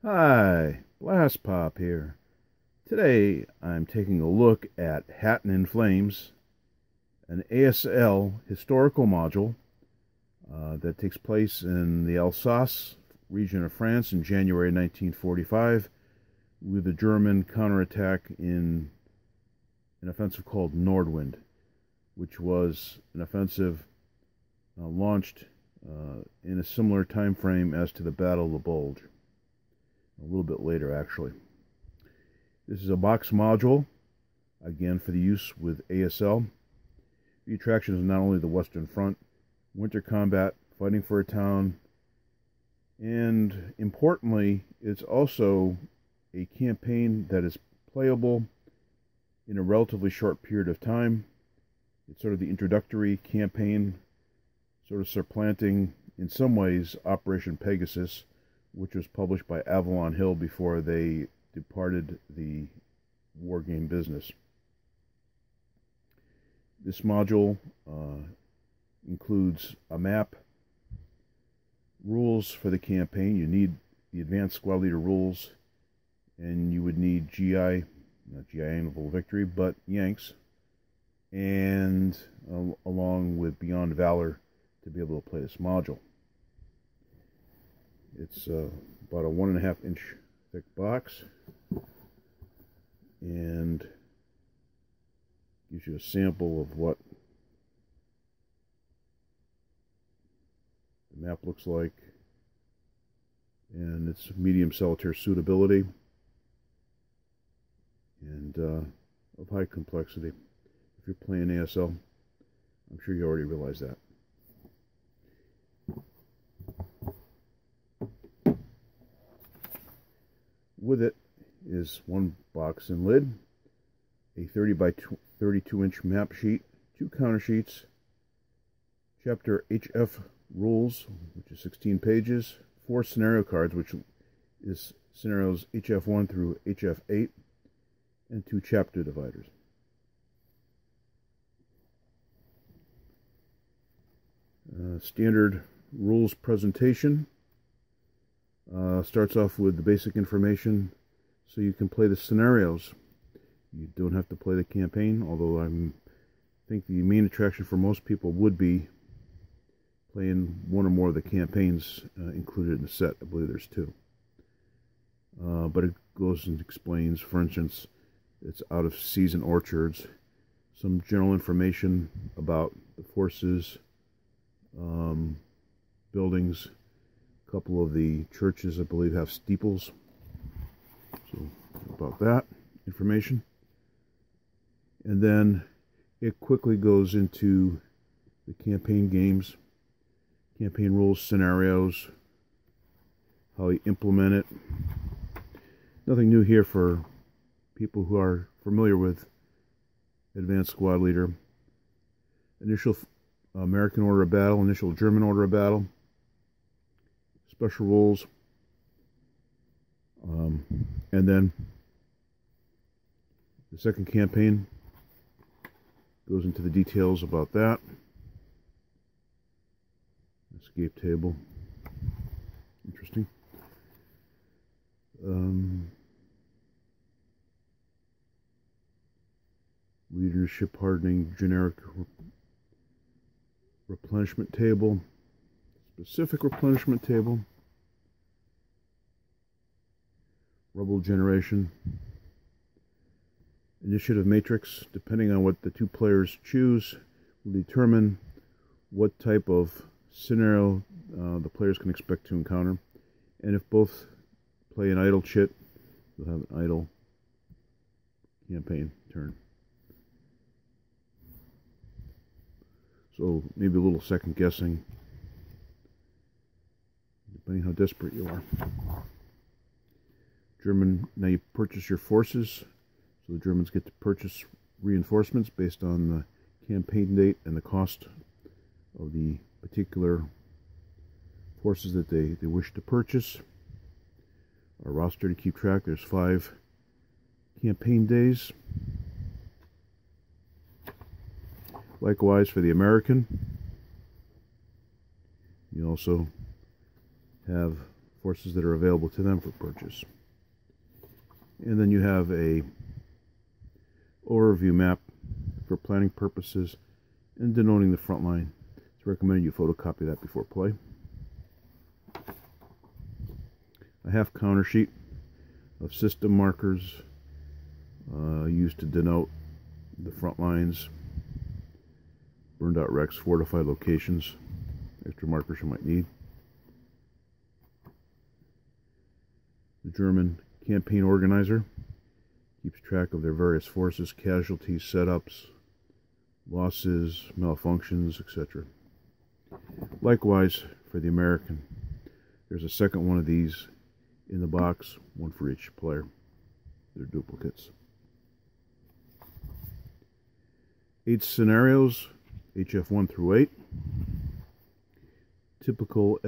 Hi, Blastpop here. Today I'm taking a look at Hatten in Flames, an ASL historical module that takes place in the Alsace region of France in January 1945 with a German counterattack in an offensive called Nordwind, which was an offensive launched in a similar time frame as to the Battle of the Bulge. A little bit later, actually. This is a box module, again for the use with ASL. The attraction is not only the Western Front, winter combat, fighting for a town, and importantly, it's also a campaign that is playable in a relatively short period of time. It's sort of the introductory campaign, sort of supplanting, in some ways, Operation Pegasus, which was published by Avalon Hill before they departed the war game business. This module includes a map, rules for the campaign. You need the advanced squad leader rules, and you would need GI, not GI Anvil Victory, but Yanks, and along with Beyond Valor to be able to play this module. It's about a 1.5 inch thick box and gives you a sample of what the map looks like, and its medium solitaire suitability and of high complexity. If you're playing ASL, I'm sure you already realize that. With it is one box and lid, a 30 by 32 inch map sheet, 2 counter sheets, chapter HF rules, which is 16 pages, 4 scenario cards, which is scenarios HF1 through HF8, and 2 chapter dividers. Standard rules presentation. Starts off with the basic information so you can play the scenarios. You don't have to play the campaign, although I think the main attraction for most people would be playing one or more of the campaigns included in the set. I believe there's 2. But it goes and explains, for instance, it's out of season orchards, some general information about the forces, buildings. A couple of the churches, I believe, have steeples. So, about that information. And then it quickly goes into the campaign games, campaign rules, scenarios, how you implement it. Nothing new here for people who are familiar with Advanced Squad Leader. Initial American Order of Battle, initial German Order of Battle, special rules, and then the second campaign goes into the details about that. Escape table, interesting. Leadership hardening, generic replenishment table, specific replenishment table, rubble generation, initiative matrix. Depending on what the 2 players choose will determine what type of scenario the players can expect to encounter. And if both play an idle chit, they'll have an idle campaign turn. So maybe a little second guessing, depending how desperate you are. Now you purchase your forces, so the Germans get to purchase reinforcements based on the campaign date and the cost of the particular forces that they wish to purchase. Our roster to keep track, there's 5 campaign days. Likewise for the American, you also have forces that are available to them for purchase. And then you have a overview map for planning purposes and denoting the front line. It's recommended you photocopy that before play. A half counter sheet of system markers used to denote the front lines, burned out wrecks, fortified locations, extra markers you might need. The German campaign organizer keeps track of their various forces, casualties, setups, losses, malfunctions, etc. Likewise, for the American, there's a second one of these in the box, one for each player. They're duplicates. 8 scenarios, HF1 through 8. Typical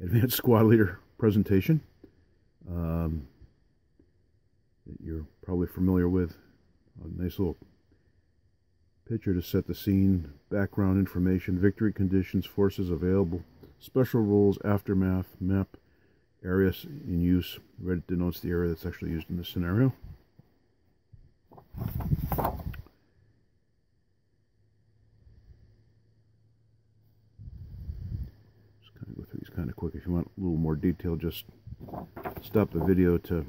Advanced Squad Leader presentation that you're probably familiar with. A nice little picture to set the scene, background information, victory conditions, forces available, special rules, aftermath, map, areas in use. Red denotes the area that's actually used in this scenario. Go through these kind of quick. If you want a little more detail, just stop the video to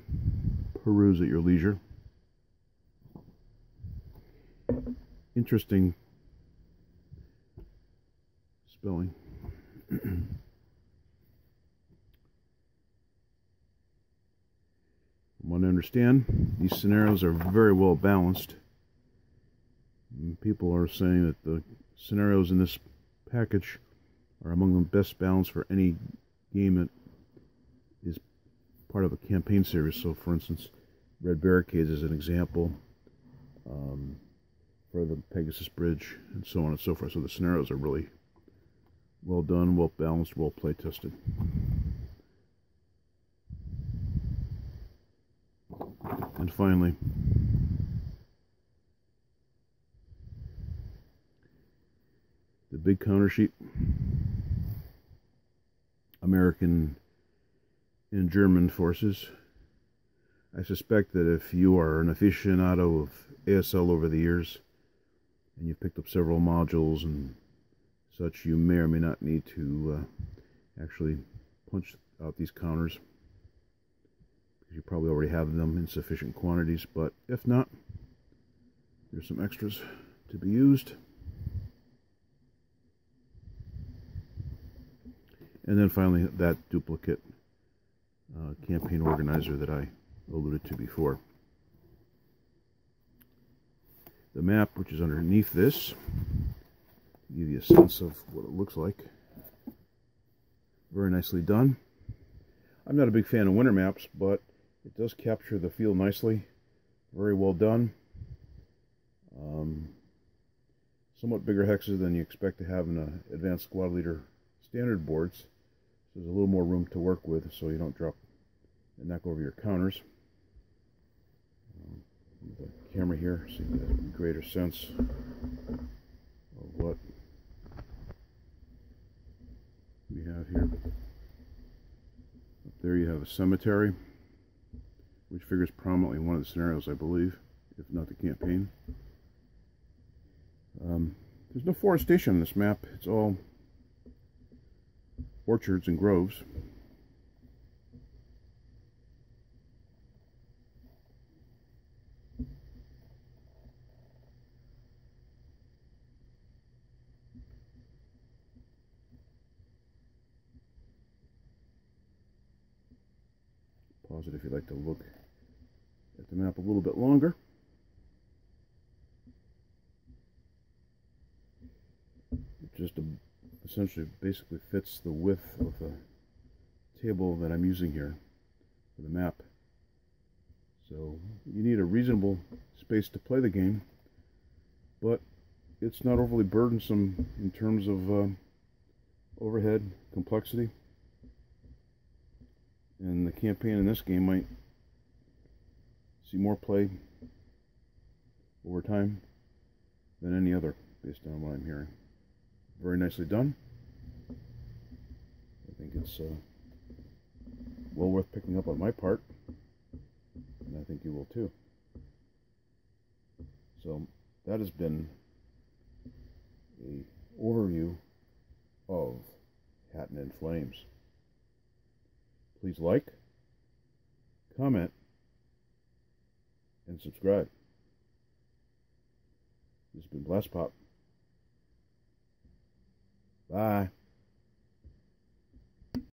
peruse at your leisure. Interesting spelling. From what I understand, these scenarios are very well balanced. People are saying that the scenarios in this package are among the best balanced for any game that is part of a campaign series. So, for instance, Red Barricades is an example for the Pegasus Bridge, and so on and so forth. So the scenarios are really well done, well balanced, well play tested. And finally, the big counter sheet. American and German forces. I suspect that if you are an aficionado of ASL over the years and you've picked up several modules and such, you may or may not need to actually punch out these counters, because you probably already have them in sufficient quantities. But if not, there's some extras to be used. And then finally, that duplicate campaign organizer that I alluded to before. The map, which is underneath this, give you a sense of what it looks like. Very nicely done. I'm not a big fan of winter maps, but it does capture the feel nicely. Very well done. Somewhat bigger hexes than you expect to have in an Advanced Squad Leader standard boards. So there's a little more room to work with, so you don't drop and knock over your counters. The camera here, so you get a greater sense of what we have here. Up there you have a cemetery, which figures prominently in one of the scenarios, I believe, if not the campaign. There's no forestation on this map. It's all orchards and groves. Pause it if you'd like to look at the map a little bit longer. It just essentially basically fits the width of the table that I'm using here for the map. So you need a reasonable space to play the game, but it's not overly burdensome in terms of overhead complexity. And the campaign in this game might see more play over time than any other, based on what I'm hearing. Very nicely done. think it's well worth picking up on my part, and I think you will too. So that has been a overview of Hatten in Flames. Please like, comment, and subscribe. This has been Blastpop. Bye.